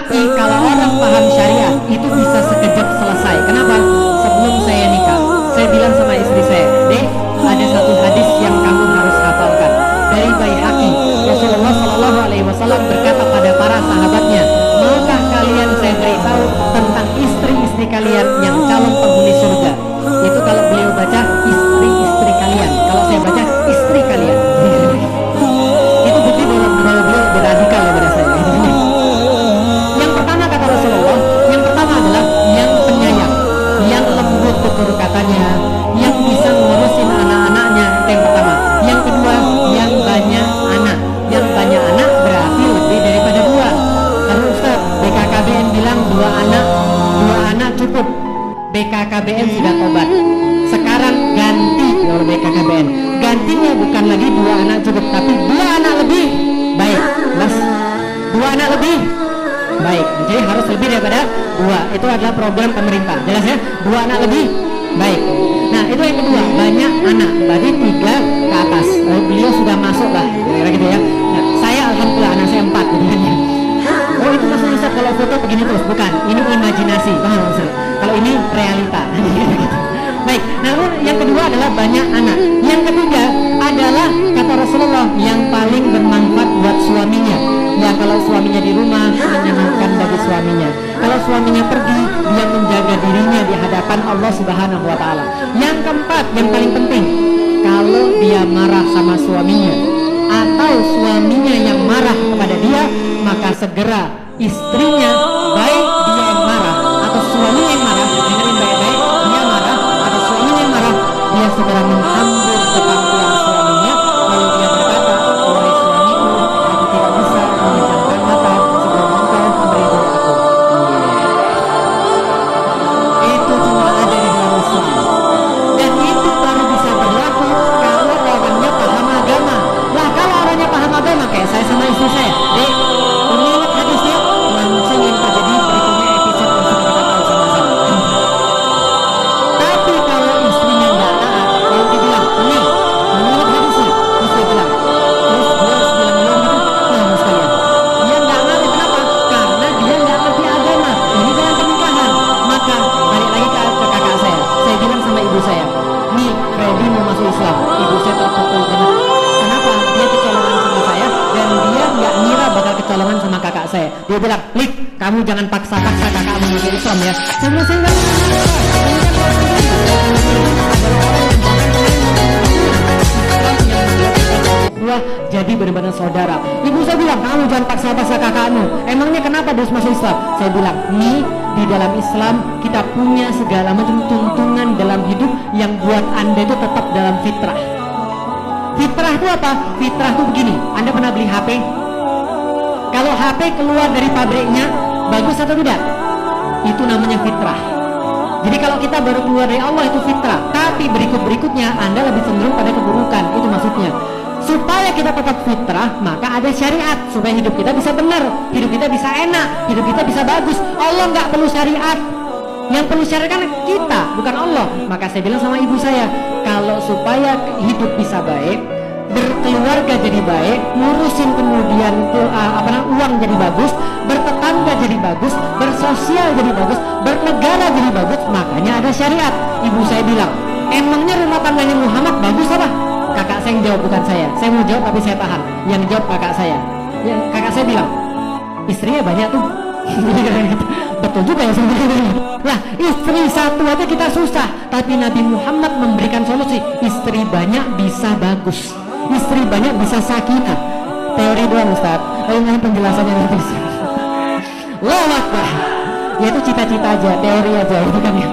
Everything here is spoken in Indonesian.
Tapi kalau orang paham syariat itu bisa sekejap selesai. Kenapa? Sebelum saya nikah, saya bilang sama istri saya, "Dek, ada satu hadis yang kamu harus hafalkan dari Baihaqi. Rasulullah Shallallahu Alaihi Wasallam berkata pada para sahabatnya, maukah kalian saya beritahu tentang istri-istri kalian yang calon penghuni surga?" Itu kalau beliau baca istri-istri kalian, kalau saya baca istri kalian. Itu bukti bahwa beliau beradikal pada saya. Yang pertama kata Rasulullah, yang pertama adalah yang penyayang, yang lembut tutur katanya, yang bisa ngurusin anak-anaknya, itu yang pertama. Yang kedua, yang banyak anak. Yang banyak anak berarti lebih daripada dua. Karena Ustaz, BKKBN bilang dua anak cukup. BKKBN sudah tobat. Sekarang ganti oleh BKKBN. Gantinya bukan lagi dua anak cukup, tapi dua anak lebih baik. Mas, dua anak lebih baik. Jadi harus lebih daripada dua. Itu adalah program pemerintah. Jelas ya? Dua anak lebih baik. Nah, itu yang kedua, banyak anak. Berarti 3 ke atas. Beliau sudah masuk lah, kira-kira gitu ya. Nah, saya alhamdulillah anak saya 4 gitu kan ya. Oh, itu maksudnya Ustaz kalau foto begini terus? Bukan, ini imajinasi. Paham maksudnya? Kalau ini realita. Baik, namun yang kedua adalah banyak anak. Yang ketiga adalah kata Rasulullah yang paling bermanfaat buat suaminya. Ya, kalau suaminya di rumah, menyenangkan bagi suaminya. Kalau suaminya pergi, dia menjaga dirinya di hadapan Allah Subhanahu wa Ta'ala. Yang keempat, yang paling penting, kalau dia marah sama suaminya atau suaminya yang marah kepada dia, maka segera istrinya, baik dia yang marah atau suaminya yang marah, dengerin baik-baik, dia marah atau suaminya yang marah, dia segera menghambur depan tulang suaminya, lalu dia berkata, "Wahai suamiku, aku tidak bisa memejamkan mata sebelum engkau memberi aku." Itu cuma ada di dalam Islam, dan itu baru bisa berlaku kalau orangnya paham agama. Lah kalau orangnya paham agama kayak saya sama istri saya, "Dek, ini ingat hadisnya?" Langsung yang terjadi berikutnya episode yang sudah kita tahu sama-sama. Tapi kalau istrinya nggak taat, kalau dia bilang, "Ini, kamu ingat hadisnya?" Terus dia bilang, terus dia harus bilang gitu, nah sekalian, dia nggak ngerti. Kenapa? Karena dia nggak ngerti agama. Ini dalam pernikahan. Maka balik lagi ke kakak saya bilang sama ibu saya, "Nih, Freddy mau masuk Islam." Ibu saya terpukul banget. Kenapa? Dia kecolongan sama saya dan dia nggak ngira bakal kecolongan sama kakak saya. Dia bilang, "Lik, kamu jangan paksa-paksa kakakmu masuk Islam ya." Saya bilang, "Saya nggak Wah, jadi benar-benar saudara." Ibu saya bilang, "Kamu jangan paksa-paksa kakakmu. Emangnya kenapa dia harus masuk Islam?" Saya bilang, "Nih, di dalam Islam kita punya segala macam tuntunan dalam hidup yang buat Anda itu tetap dalam fitrah." Fitrah itu apa? Fitrah itu begini, Anda pernah beli HP? Kalau HP keluar dari pabriknya, bagus atau tidak? Itu namanya fitrah. Jadi kalau kita baru keluar dari Allah itu fitrah. Tapi berikut-berikutnya Anda lebih cenderung pada keburukan. Itu maksudnya. Supaya kita tetap fitrah, maka ada syariat. Supaya hidup kita bisa benar, hidup kita bisa enak, hidup kita bisa bagus. Allah nggak perlu syariat. Yang perlu syariat kan kita, bukan Allah. Maka saya bilang sama ibu saya, kalau supaya hidup bisa baik, berkeluarga jadi baik, ngurusin kemudian uang jadi bagus, bertetangga jadi bagus, bersosial jadi bagus, bernegara jadi bagus, makanya ada syariat. Ibu saya bilang, "Emangnya rumah tangganya Muhammad bagus apa?" Kakak saya yang jawab, bukan saya. Saya mau jawab tapi saya tahan. Yang jawab kakak saya. Kakak saya bilang, "Istrinya banyak tuh." Betul juga ya sebenarnya. Lah, istri satu aja kita susah, tapi Nabi Muhammad memberikan solusi. Istri banyak bisa bagus, istri banyak bisa sakinah. Teori doang Ustaz, lain penjelasannya nanti. Allahu Akbar. Ya itu cita-cita aja, teori aja itu kan ya.